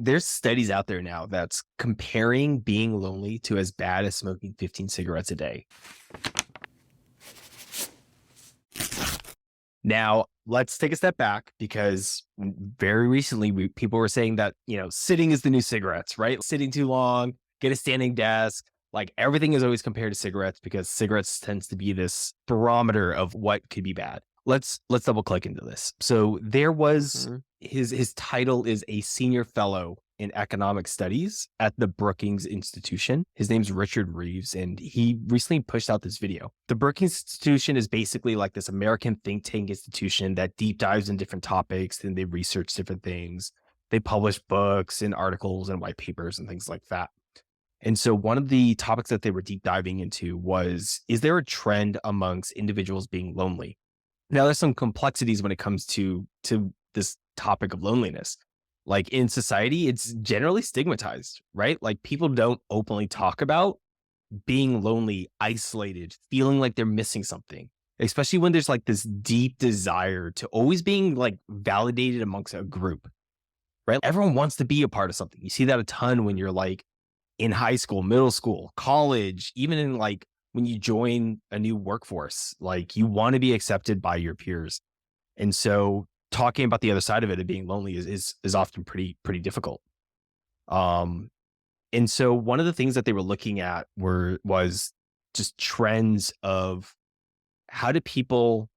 there's studies out there now that's comparing being lonely to as bad as smoking 15 cigarettes a day. Now, let's take a step back because very recently people were saying that, sitting is the new cigarettes, right? Sitting too long, get a standing desk, like everything is always compared to cigarettes because cigarettes tends to be this barometer of what could be bad. Let's double click into this. So there was Mhm. his title is a senior fellow in economic studies at the Brookings Institution. His name's Richard Reeves, and he recently pushed out this video. The Brookings Institution is basically like this American think tank institution that deep dives in different topics and they research different things. They publish books and articles and white papers and things like that. And so one of the topics that they were deep diving into was, is there a trend amongst individuals being lonely? Now, there's some complexities when it comes to this topic of loneliness. Like in society, it's generally stigmatized, right? Like people don't openly talk about being lonely, isolated, feeling like they're missing something, especially when there's like this deep desire to always being like validated amongst a group, right? Everyone wants to be a part of something. You see that a ton when you're like in high school, middle school, college, even in like when you join a new workforce, like you want to be accepted by your peers. And so talking about the other side of it and being lonely is often pretty difficult. Um and so one of the things that they were looking at was just trends of how do people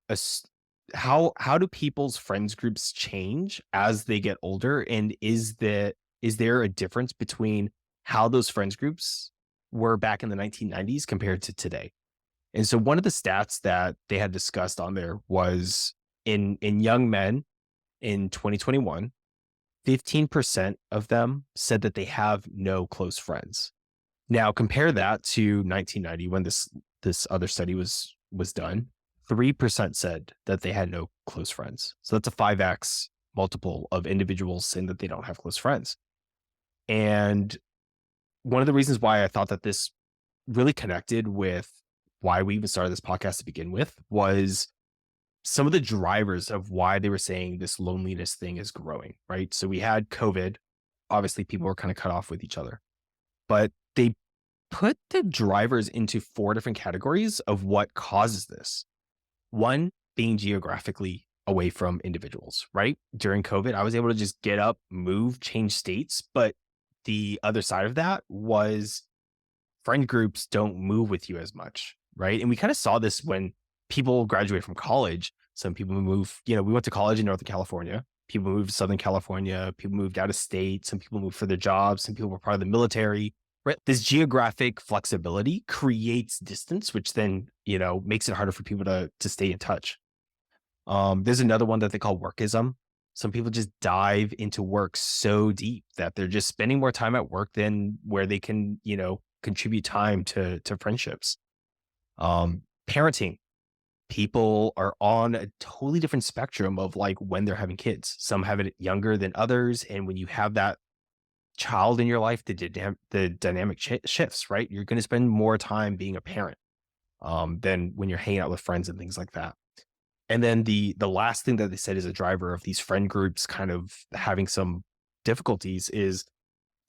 as- how do people's friends groups change as they get older, and is there a difference between how those friends groups were back in the 1990s compared to today? And so one of the stats that they had discussed on there was in young men in 2021, 15% of them said that they have no close friends. Now compare that to 1990 when this other study was done. 3% said that they had no close friends. So that's a 5x multiple of individuals saying that they don't have close friends. And one of the reasons why I thought that this really connected with why we even started this podcast to begin with was some of the drivers of why they were saying this loneliness thing is growing, right? So we had COVID. Obviously, people were kind of cut off with each other, but they put the drivers into four different categories of what causes this. One being geographically away from individuals, right? During COVID, I was able to just get up, move, change states. But the other side of that was friend groups don't move with you as much, right? And we kind of saw this when people graduate from college. Some people move, we went to college in Northern California. People moved to Southern California. People moved out of state. Some people moved for their jobs. Some people were part of the military, right? This geographic flexibility creates distance, which then, makes it harder for people to stay in touch. There's another one that they call workism. Some people just dive into work so deep that they're just spending more time at work than where they can, contribute time to friendships. Parenting. People are on a totally different spectrum of like when they're having kids. Some have it younger than others. And when you have that child in your life, the dynamic shifts, right? You're going to spend more time being a parent than when you're hanging out with friends and things like that. And then the last thing that they said is a driver of these friend groups kind of having some difficulties is,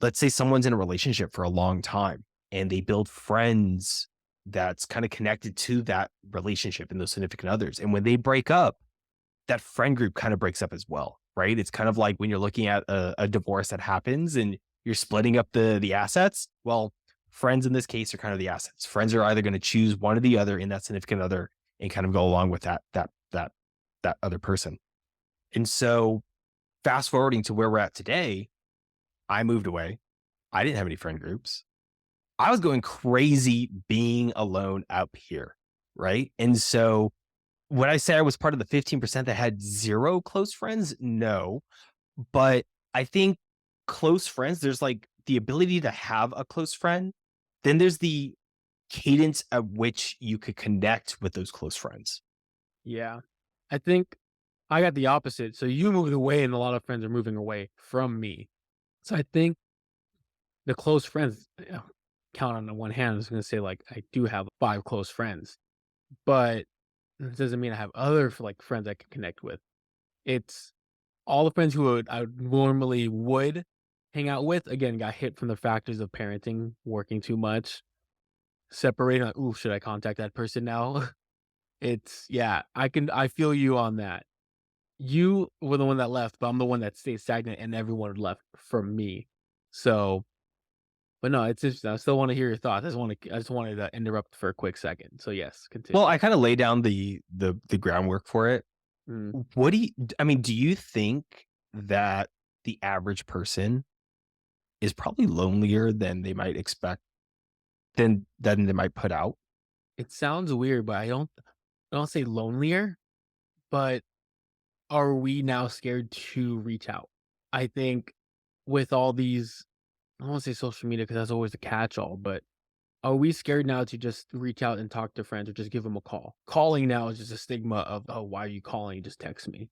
let's say someone's in a relationship for a long time and they build friends that's kind of connected to that relationship and those significant others. And when they break up, that friend group kind of breaks up as well, right? It's kind of like when you're looking at a divorce that happens and you're splitting up the assets. Well, friends in this case are kind of the assets. Friends are either going to choose one or the other in that significant other and kind of go along with that other person. And so fast forwarding to where we're at today, I moved away. I didn't have any friend groups. I was going crazy being alone up here, right? And so when I say I was part of the 15% that had zero close friends, no. But I think close friends, there's like the ability to have a close friend. Then there's the cadence at which you could connect with those close friends. Yeah. I think I got the opposite. So you moved away and a lot of friends are moving away from me. So I think the close friends, count on the one hand. I was gonna say like I do have 5 close friends, but it doesn't mean I have other like friends I can connect with. It's all the friends I would normally would hang out with, again, got hit from the factors of parenting, working too much, separating, like, "Ooh, should I contact that person now?" It's yeah, I feel you on that. You were the one that left, but I'm the one that stayed stagnant and everyone left from me. So, but no, it's just I still wanna hear your thoughts. I just wanted to interrupt for a quick second. So yes, Well, continue. I kind of lay down the groundwork for it. Mm. What do you I mean, do you think that the average person is probably lonelier than they might expect than they might put out? It sounds weird, but I don't say lonelier, but are we now scared to reach out? I think with all these I don't wanna say social media because that's always a catch all, but are we scared now to just reach out and talk to friends or just give them a call? Calling now is just a stigma of, "Oh, why are you calling? Just text me."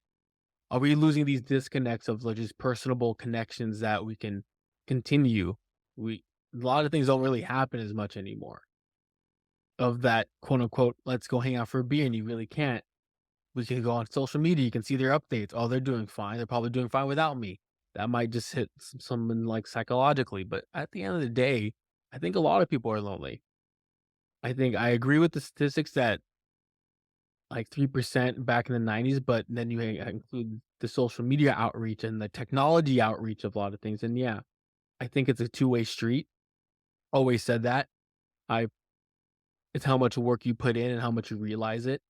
Are we losing these disconnects of, like, just personable connections that we can continue? We A lot of things don't really happen as much anymore of that quote unquote, "Let's go hang out for a beer," and you really can't. We can go on social media, you can see their updates. Oh, they're doing fine. They're probably doing fine without me. That might just hit someone, like, psychologically, but at the end of the day, I think a lot of people are lonely. I think I agree with the statistics that like 3% back in the 90s, but then you include the social media outreach and the technology outreach of a lot of things. And yeah, I think it's a two-way street. Always said that. I It's how much work you put in and how much you realize it.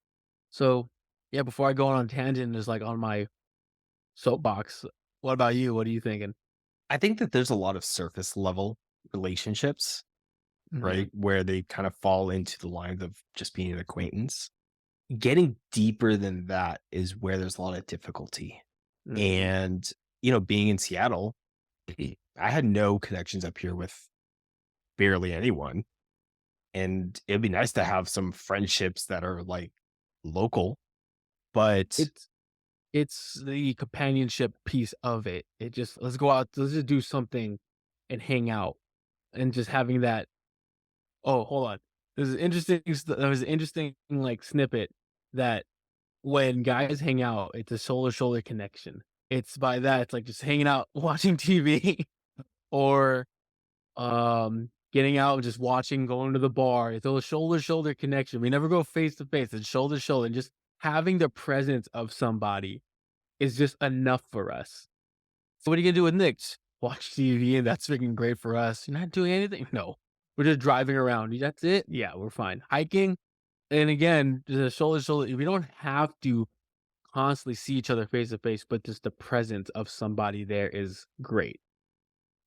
So yeah, before I go on a tangent, just like on my soapbox, what about you? What are you thinking? I think that there's a lot of surface level relationships, Hmm. right? Where they kind of fall into the line of just being an acquaintance. Getting deeper than that is where there's a lot of difficulty. Hmm. And, being in Seattle, I had no connections up here with barely anyone. And it'd be nice to have some friendships that are like local, but It's it's the companionship piece of it. It just let's go out, let's just do something and hang out and just having that. Oh, hold on. There was an interesting, like, snippet that when guys hang out, it's a shoulder-to-shoulder connection. It's by that, it's like just hanging out, watching TV or, getting out and just watching, going to the bar. It's a shoulder-to-shoulder connection. We never go face to face. It's shoulder to shoulder, and just having the presence of somebody is just enough for us. So what are you gonna do with Knicks? Watch TV, and that's freaking great for us. You're not doing anything? No. We're just driving around. That's it? Yeah, we're fine. Hiking, and again, just shoulder to shoulder. We don't have to constantly see each other face to face, but just the presence of somebody there is great.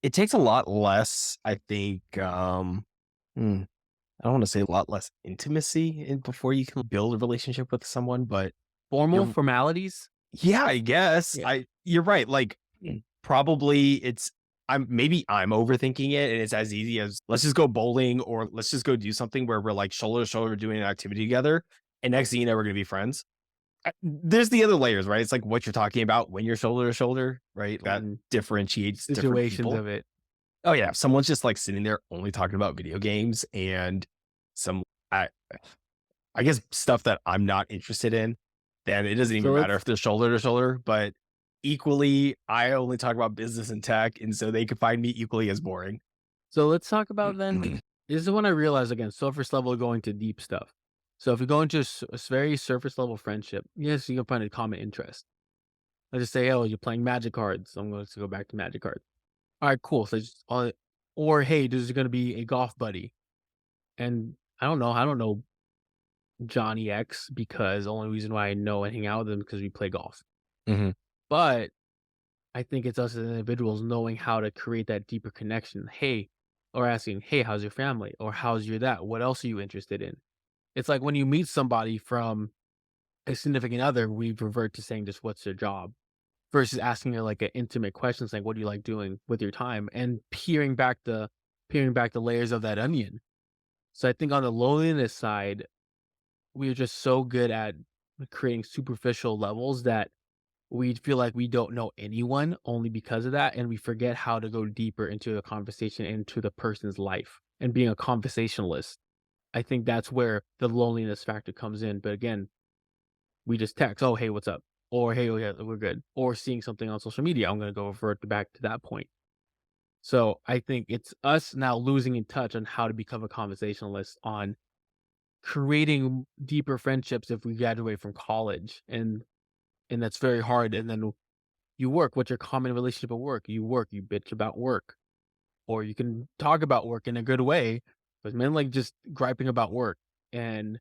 it takes a lot less, I think, hmm, I don't want to say a lot less intimacy before you can build a relationship with someone, but Formal you're formalities? yeah, I guess. Yeah. You're right. Like probably I'm overthinking it and it's as easy as let's just go bowling or let's just go do something where we're like shoulder to shoulder doing an activity together. And next thing you know, we're gonna be friends. There's the other layers, right? It's like what you're talking about when you're shoulder to shoulder, right? That Mm, differentiates different situations people. of it. Oh yeah, if someone's just like sitting there only talking about video games and some I I guess stuff that I'm not interested in, then it doesn't So even matter let's if they're shoulder to shoulder, but equally, I only talk about business and tech, and so they could find me equally as boring. let's talk about then. This is when I realized again, surface level going to deep stuff. So if you go into a very surface level friendship, yes, you can find a common interest. Let's just say, oh, you're playing Magic cards. I'm going to go back to Magic cards. All right, cool. So just, or hey, there's going to be a golf buddy, and I don't know Johnny X because the only reason why I know and hang out with him because we play golf. Mhm. But I think it's us as individuals knowing how to create that deeper connection. Hey, or asking, hey, how's your family? Or how's your that? What else are you interested in? It's like when you meet somebody from a significant other, we revert to saying just what's their job versus asking her like an intimate question, saying, what do you like doing with your time? And peering back the layers of that onion. So I think on the loneliness side, we're just so good at creating superficial levels that we feel like we don't know anyone only because of that, and we forget how to go deeper into a conversation, into the person's life, and being a conversationalist. I think that's where the loneliness factor comes in, but again, we just text, "Oh, hey, what's up?" or hey, oh yeah, we're good, or seeing something on social media, I'm gonna go revert back to that point. So I think it's us now losing in touch on how to become a conversationalist, on creating deeper friendships if we graduate from college, and that's very hard. And then you work. What's your common relationship at work? You work. You bitch about work, or you can talk about work in a good way. But men like just griping about work. And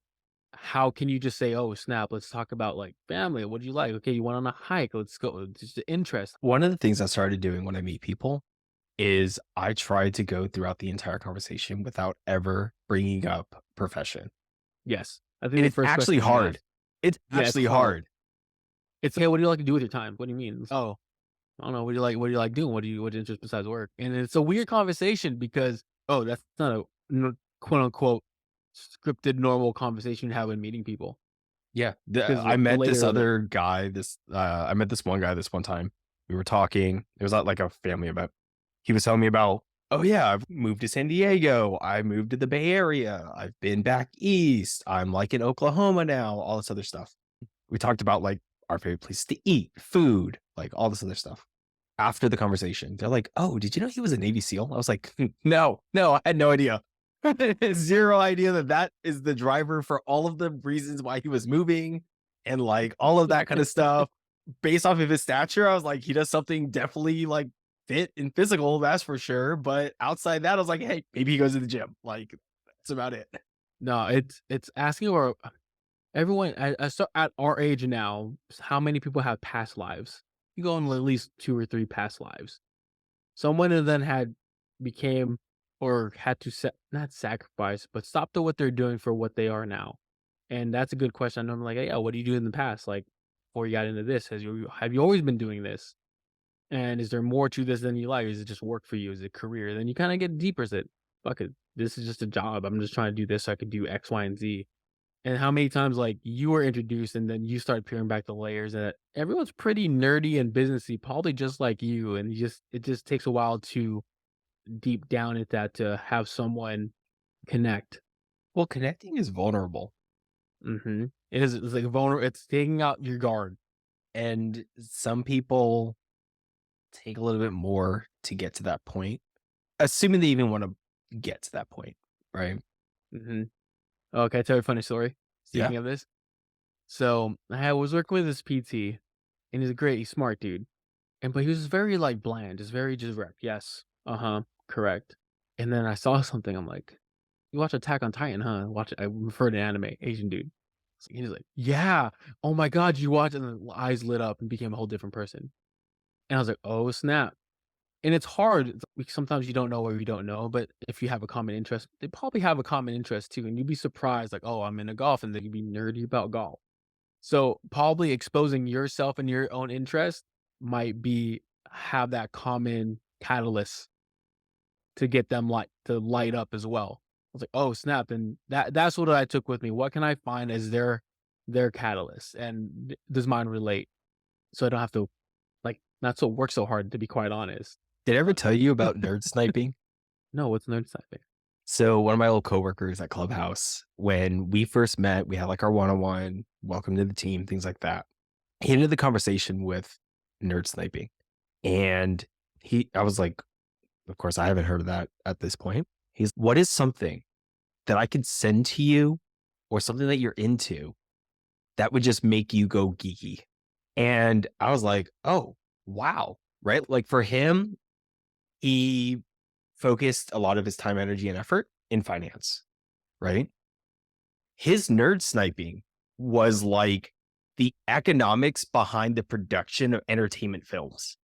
how can you just say, "Oh snap, let's talk about like family. What do you like? Okay, you went on a hike. Let's go. Just the interest." One of the things I started doing when I meet people is I try to go throughout the entire conversation without ever bringing up profession. Yes, I think And the it's first actually question you hard. ask. It's Yeah, it's actually hard. hard. It's hey, what do you like to do with your time? What do you mean? Oh, I don't know. What do you like? What do you like doing? What interest besides work? And it's a weird conversation because oh, that's not a quote unquote scripted normal conversation you have when meeting people. Yeah. Because I the met this layer of it. other guy, I met this one guy this one time. We were talking. It was at like a family event. He was telling me about, oh yeah, I've moved to San Diego. I moved to the Bay Area. I've been back east. I'm like in Oklahoma now, all this other stuff. We talked about like our favorite places to eat, food, like all this other stuff. After the conversation, they're like, "Oh, did you know he was a Navy SEAL?" I was like, "No, no, I had no idea. Zero idea that that is the driver for all of the reasons why he was moving and like all of that kind of stuff." Based off of his stature, I was like, he does something definitely like fit and physical, that's for sure. But outside that, I was like, hey, maybe he goes to the gym. Like that's about it. No, it's asking or everyone at our age now. How many people have past lives? You go in at least 2 or 3 past lives. Someone who then had became or had to not sacrifice, but stop to what they're doing for what they are now. And that's a good question. I'm like, hey, yeah, what do you do in the past? Like before you got into this, have you always been doing this? And is there more to this than you like? Is it just work for you? Is it career? Then you kind of get deeper. Is it fuck it? This is just a job. I'm just trying to do this so I could do X, Y, and Z. And how many times like you were introduced and then you start peeling back the layers that everyone's pretty nerdy and businessy, probably just like you. And it just takes a while to deep down at that to have someone connect. Well, connecting is vulnerable. It's like vulnerable. It's taking out your guard. And some people take a little bit more to get to that point, assuming they even want to get to that point, right? hmm Oh, can I tell you a funny story? Yeah. Speaking of this, so I was working with this PT, and he's smart dude, and but he was very like bland, just very just rep. Yes, correct. And then I saw something. I'm like, you watch Attack on Titan, huh? Watch it. I refer to anime, Asian dude. So he's like, yeah. Oh my god, you watch? And the eyes lit up and became a whole different person. And I was like, oh snap. And it's hard. Sometimes you don't know where you don't know, but if you have a common interest, they probably have a common interest too. And you'd be surprised, like, oh, I'm into golf, and then you'd be nerdy about golf. So probably exposing yourself and your own interest might be have that common catalyst to get them to light up as well. I was like, oh snap. And that's what I took with me. What can I find as their catalyst? And does mine relate? So I don't have to not so work so hard, to be quite honest. Did I ever tell you about nerd sniping? No, what's nerd sniping? So one of my old coworkers at Clubhouse, when we first met, we had like our one-on-one, welcome to the team, things like that. He ended the conversation with nerd sniping. And I was like, of course, I haven't heard of that at this point. What is something that I could send to you or something that you're into that would just make you go geeky? And I was like, oh, wow. Right. Like for him, he focused a lot of his time, energy, and effort in finance. Right. His nerd sniping was like the economics behind the production of entertainment films.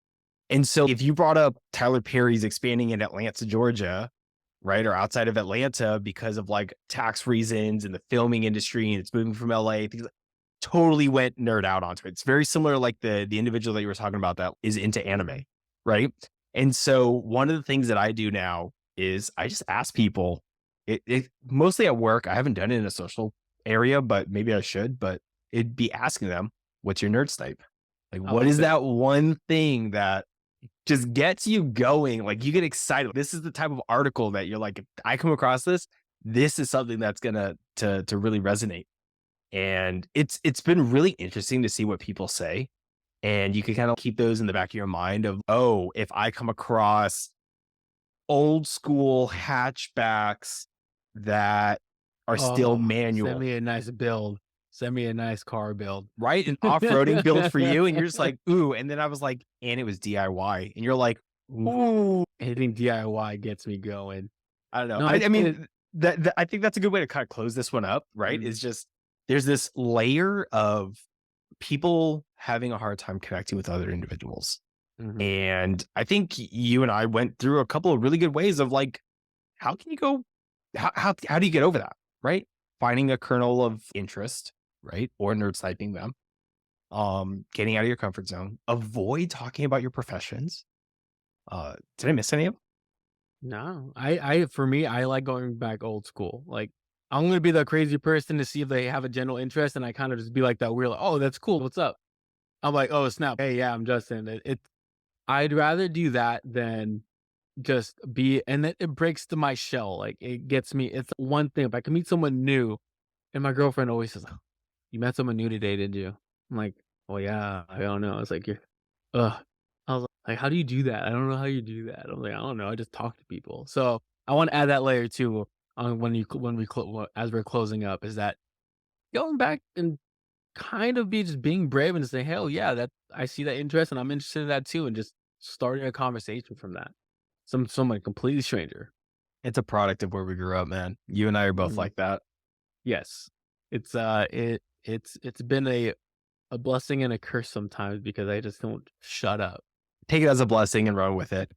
And so if you brought up Tyler Perry's expanding in Atlanta, Georgia, right, or outside of Atlanta because of like tax reasons and the filming industry and it's moving from LA, things like, totally went nerd out onto it. It's very similar like the individual that you were talking about that is into anime, right? And so one of the things that I do now is I just ask people, it mostly at work. I haven't done it in a social area, but maybe I should, but it'd be asking them, what's your nerd snipe? Like, I what is love it. that one thing that just gets you going? Like you get excited. This is the type of article that you're like, if I come across this, this is something that's gonna to really resonate. And it's been really interesting to see what people say. And you can kind of keep those in the back of your mind of, oh, if I come across old school hatchbacks that are still Oh, send manual, me a nice build. Send me a nice car build. right? An off-roading build for you. And you're just like, ooh. And then I was like, and it was DIY. And you're like, Oof, ooh, anything DIY gets me going. I don't know. No, I it mean, I think that's a good way to kind of close this one up, right? mhm, Is just there's this layer of people having a hard time connecting with other individuals. mhm, And I think you and I went through a couple of really good ways of like, how can you go, how do you get over that, right? Finding a kernel of interest, right? Or nerd sniping them, getting out of your comfort zone, avoid talking about your professions. Did I miss any of them? no, for me, I like going back old school. Like, I'm gonna be the crazy person to see if they have a general interest, and I kind of just be like that weird, like, "Oh, that's cool. What's up?" I'm like, "Oh, snap. Hey, yeah, I'm Justin." I'd rather do that than just be, and it breaks my shell. Like, it gets me. It's one thing if I can meet someone new, and my girlfriend always says, "Oh, you met someone new today, did you?" I'm like, "Well, yeah. I don't know." It's like you're, ugh. I was like, "How do you do that? I don't know how you do that." I'm like, "I don't know. I just talk to people." So I want to add that layer too on when we as we're closing up, is that going back and kind of be just being brave and say, "Hell yeah, that I see that interest and I'm interested in that too," and just starting a conversation from that. Someone completely stranger. It's a product of where we grew up, man. You and I are both Mhm. like that. Yes. It's been a blessing and a curse sometimes because I just don't shut up. Take it as a blessing and run with it.